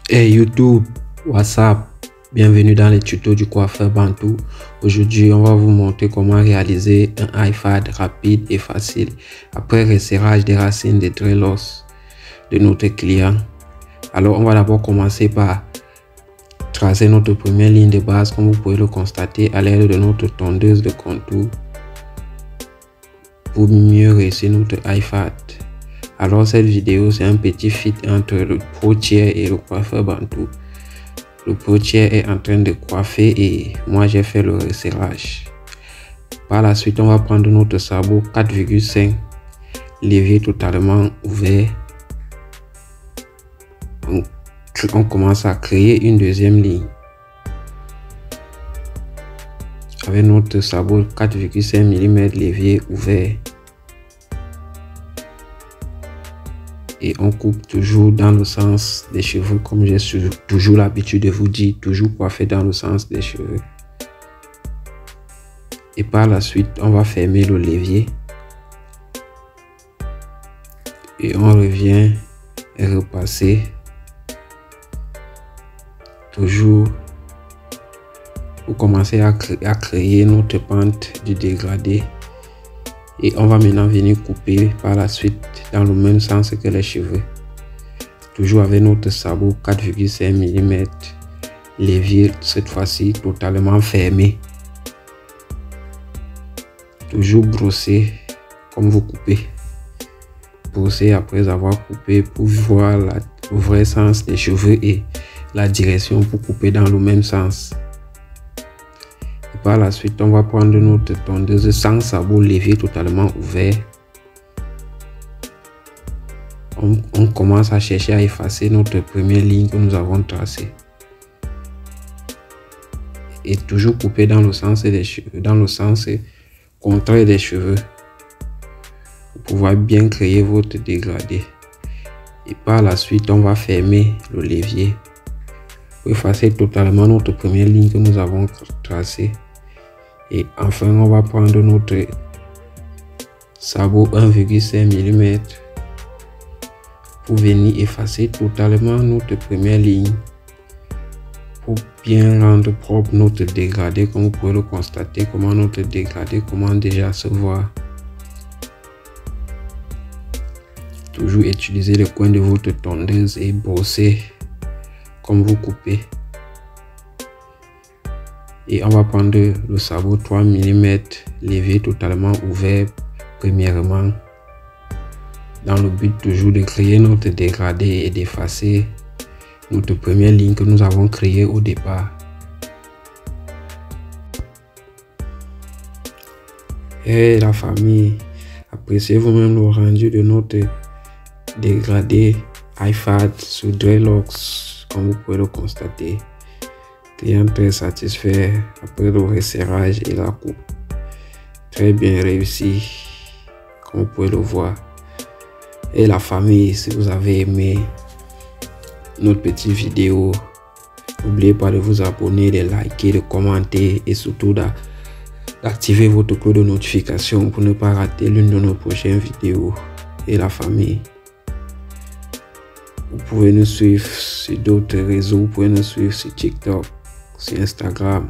Hey YouTube, WhatsApp, bienvenue dans les tutos du coiffeur Bantou. Aujourd'hui, on va vous montrer comment réaliser un iFad rapide et facile après resserrage des racines de dreadlocks de notre client. Alors, on va d'abord commencer par tracer notre première ligne de base, comme vous pouvez le constater à l'aide de notre tondeuse de contour pour mieux réussir notre iFad. Alors cette vidéo, c'est un petit fit entre le potier et le coiffeur Bantou. Le potier est en train de coiffer et moi j'ai fait le resserrage. Par la suite, on va prendre notre sabot 4,5, levier totalement ouvert. On commence à créer une deuxième ligne. Avec notre sabot 4,5 mm levier ouvert. Et on coupe toujours dans le sens des cheveux, comme j'ai toujours l'habitude de vous dire, toujours coiffer dans le sens des cheveux. Et par la suite, on va fermer le levier. Et on revient et repasser. Toujours pour commencer à créer notre pente du dégradé. Et on va maintenant venir couper par la suite dans le même sens que les cheveux. Toujours avec notre sabot 4,5 mm. Levier cette fois-ci totalement fermé. Toujours brosser comme vous coupez. Brosser après avoir coupé pour voir le vrai sens des cheveux et la direction pour couper dans le même sens. Par la suite, on va prendre notre tondeuse sans sabot, levier totalement ouvert. On commence à chercher à effacer notre première ligne que nous avons tracée. Et toujours couper dans le sens des cheveux, dans le sens contraire des cheveux. Pour pouvoir bien créer votre dégradé. Et par la suite, on va fermer le levier. Pour effacer totalement notre première ligne que nous avons tracée. Et enfin, on va prendre notre sabot 1,5 mm pour venir effacer totalement notre première ligne pour bien rendre propre notre dégradé. Comme vous pouvez le constater, comment notre dégradé commence déjà à se voir. Toujours utiliser le coin de votre tondeuse et brosser comme vous coupez. Et on va prendre le sabot 3 mm, levier totalement ouvert premièrement, dans le but toujours de créer notre dégradé et d'effacer notre première ligne que nous avons créée au départ. Et la famille, appréciez vous-même le rendu de notre dégradé iFad sur dreadlocks, comme vous pouvez le constater. Client très satisfait après le resserrage et la coupe. Très bien réussi, comme vous pouvez le voir. Et la famille, si vous avez aimé notre petite vidéo, n'oubliez pas de vous abonner, de liker, de commenter et surtout d'activer votre cloche de notification pour ne pas rater l'une de nos prochaines vidéos. Et la famille, vous pouvez nous suivre sur d'autres réseaux, vous pouvez nous suivre sur TikTok, sur Instagram.